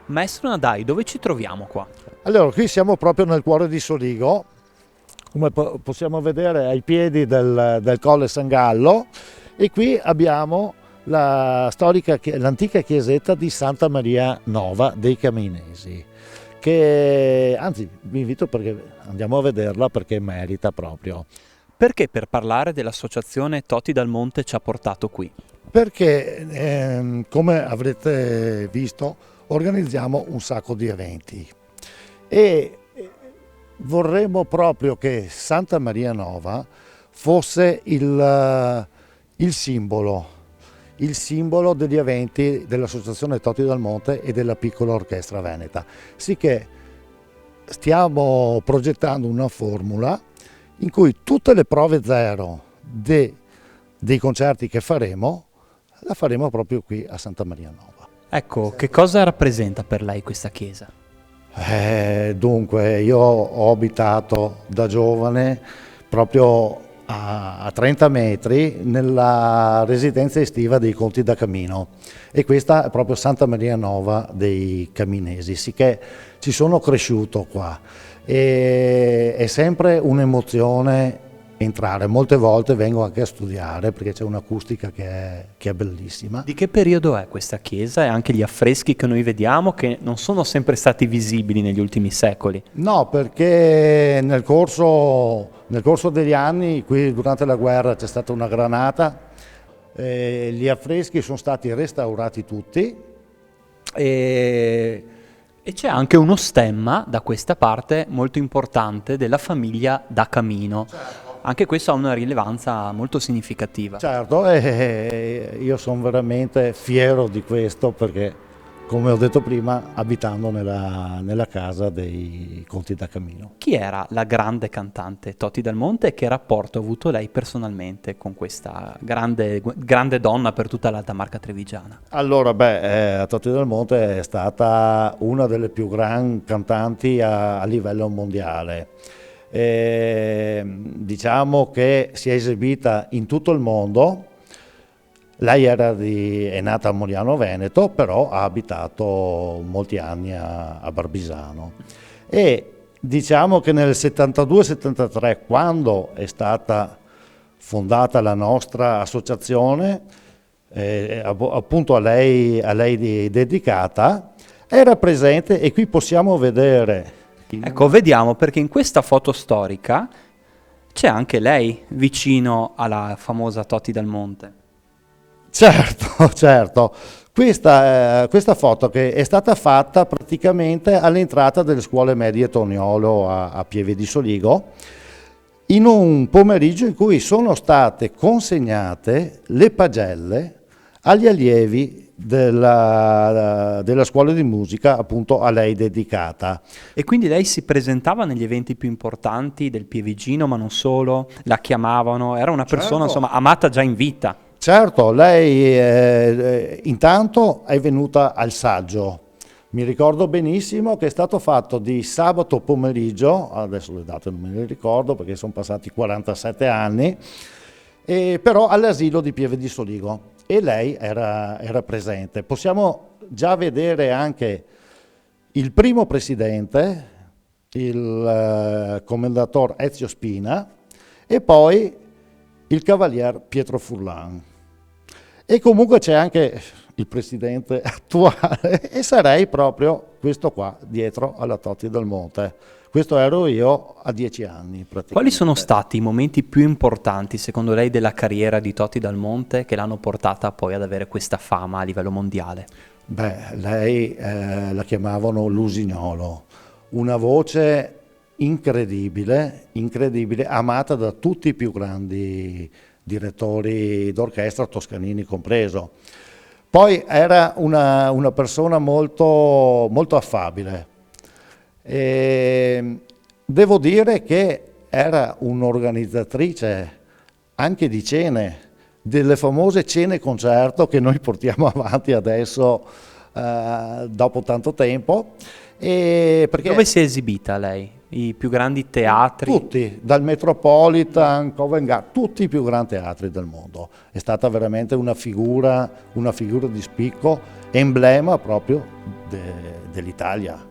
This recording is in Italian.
Maestro Nadai, dove ci troviamo qua? Allora, qui siamo proprio nel cuore di Soligo, come possiamo vedere ai piedi del Colle San Gallo, e qui abbiamo l'antica chiesetta di Santa Maria Nova dei Caminesi, che anzi vi invito perché andiamo a vederla perché merita proprio. Perché per parlare dell'associazione Toti dal Monte ci ha portato qui? Perché come avrete visto organizziamo un sacco di eventi e vorremmo proprio che Santa Maria Nova fosse il simbolo degli eventi dell'associazione Toti dal Monte e della piccola orchestra veneta. Sicché stiamo progettando una formula in cui tutte le prove zero dei concerti che faremo la faremo proprio qui a Santa Maria Nova. Ecco, che cosa rappresenta per lei questa chiesa? Dunque, io ho abitato da giovane proprio a 30 metri nella residenza estiva dei Conti da Camino, e questa è proprio Santa Maria Nova dei Caminesi, sicché ci sono cresciuto qua e è sempre un'emozione entrare. Molte volte vengo anche a studiare perché c'è un'acustica che è bellissima. Di che periodo è questa chiesa e anche gli affreschi che noi vediamo, che non sono sempre stati visibili negli ultimi secoli? No, perché nel corso degli anni, qui durante la guerra c'è stata una granata, gli affreschi sono stati restaurati tutti E c'è anche uno stemma da questa parte molto importante della famiglia da Camino. Certo. Anche questo ha una rilevanza molto significativa. Certo, io sono veramente fiero di questo perché, come ho detto prima, abitando nella casa dei Conti da Camino. Chi era la grande cantante Toti dal Monte e che rapporto ha avuto lei personalmente con questa grande donna per tutta l'Alta Marca trevigiana? Allora, Toti dal Monte è stata una delle più grandi cantanti a livello mondiale. Diciamo che si è esibita in tutto il mondo. Lei è nata a Moriano Veneto, però ha abitato molti anni a Barbisano, e diciamo che nel 72-73, quando è stata fondata la nostra associazione, appunto a lei dedicata, era presente, e qui possiamo vedere. Ecco, vediamo, perché in questa foto storica c'è anche lei vicino alla famosa Toti dal Monte. Certo. Questa foto che è stata fatta praticamente all'entrata delle scuole medie Toniolo a Pieve di Soligo, in un pomeriggio in cui sono state consegnate le pagelle agli allievi della scuola di musica, appunto a lei dedicata. E quindi lei si presentava negli eventi più importanti del Pievigino, ma non solo, la chiamavano, era una persona insomma amata già in vita. Certo, lei intanto è venuta al saggio. Mi ricordo benissimo che è stato fatto di sabato pomeriggio, adesso le date non me le ricordo perché sono passati 47 anni, però all'asilo di Pieve di Soligo, e lei era presente. Possiamo già vedere anche il primo presidente, il commendator Ezio Spina, e poi il cavalier Pietro Furlan. E comunque c'è anche il presidente attuale, e sarei proprio questo qua, dietro alla Toti dal Monte. Questo ero io a 10 anni praticamente. Quali sono stati i momenti più importanti, secondo lei, della carriera di Toti dal Monte che l'hanno portata poi ad avere questa fama a livello mondiale? Lei la chiamavano l'usignolo, una voce incredibile, amata da tutti i più grandi direttori d'orchestra, Toscanini compreso. Poi era una persona molto, molto affabile. Devo dire che era un'organizzatrice anche di cene, delle famose cene concerto che noi portiamo avanti adesso dopo tanto tempo. Dove si è esibita lei? I più grandi teatri? Tutti, dal Metropolitan, Covent Garden, tutti i più grandi teatri del mondo. È stata veramente una figura di spicco, emblema proprio dell'Italia.